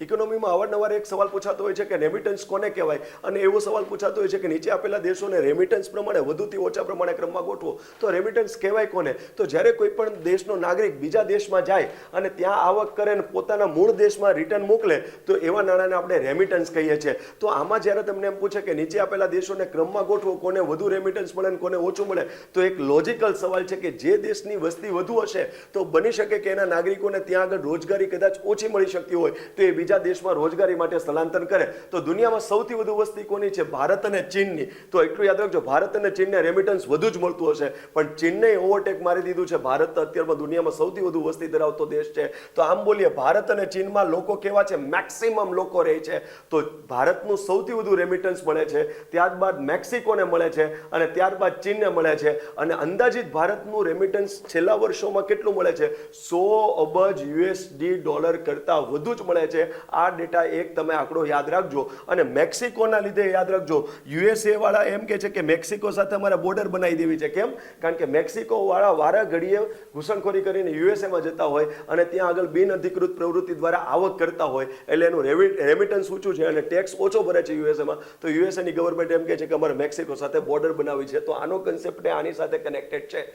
ઇકોનોમીમાં અવારનવાર એક સવાલ પૂછાતો હોય છે કે રેમિટન્સ કોને કહેવાય, અને એવો સવાલ પૂછાતો હોય છે કે નીચે આપેલા દેશોને રેમિટન્સ પ્રમાણે વધુથી ઓછા પ્રમાણે ક્રમમાં ગોઠવો, તો રેમિટન્સ કહેવાય કોને? તો જ્યારે કોઈ પણ દેશનો નાગરિક બીજા દેશમાં જાય અને ત્યાં આવક કરે અને પોતાના મૂળ દેશમાં રિટર્ન મોકલે તો એવા નાણાંને આપણે રેમિટન્સ કહીએ છીએ. તો આમાં જ્યારે તમને એમ પૂછે કે નીચે આપેલા દેશોને ક્રમમાં ગોઠવો, કોને વધુ રેમિટન્સ મળે અને કોને ઓછું મળે, તો એક લોજિકલ સવાલ છે કે જે દેશની વસ્તી વધુ હશે તો બની શકે કે એના નાગરિકોને ત્યાં આગળ રોજગારી કદાચ ઓછી મળી શકતી હોય તો એ બીજા દેશમાં રોજગારી માટે સ્થળાંતર કરે. તો દુનિયામાં સૌથી વધુ વસ્તી કોની છે? ભારત અને ચીનની. તો એટલું યાદ રાખજો, ભારત અને ચીનને રેમિટન્સ વધુ જ મળતું હશે, પણ ચીનને ઓવરટેક મારી દીધું છે. ભારત અત્યારમાં દુનિયામાં સૌથી વધુ વસ્તી ધરાવતો દેશ છે. તો આમ બોલીએ ભારત અને ચીનમાં લોકો કેવા છે? મેક્સિમમ લોકો રહે છે. તો ભારતનું સૌથી વધુ રેમિટન્સ મળે છે, ત્યારબાદ મેક્સિકોને મળે છે અને ત્યારબાદ ચીનને મળે છે. અને અંદાજિત ભારતનું રેમિટન્સ છેલ્લા વર્ષોમાં કેટલું મળે છે? 100 અબજ યુએસડી ડોલર કરતાં વધુ જ મળે છે. આ ડેટા એક તમે આંકડો યાદ રાખજો. અને મેક્સિકોના લીધે યાદ રાખજો, યુએસએ વાળા એમ કે છે કે મેક્સિકો સાથે અમારે બોર્ડર બનાવી દેવી છે. કેમ? કારણ કે મેક્સિકો વાળા વારા ઘડીએ ઘૂસણખોરી કરીને યુએસએમાં જતા હોય અને ત્યાં આગળ બિનઅધિકૃત પ્રવૃત્તિ દ્વારા આવક કરતા હોય, એટલે એનું રેમિટન્સ ઊંચું છે અને ટેક્સ ઓછો ભરે છે યુએસએમાં. તો યુએસએની ગવર્મેન્ટ એમ કહે છે કે અમારે મેક્સિકો સાથે બોર્ડર બનાવવી છે. તો આનો કન્સેપ્ટ આની સાથે કનેક્ટેડ છે.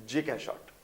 GK short.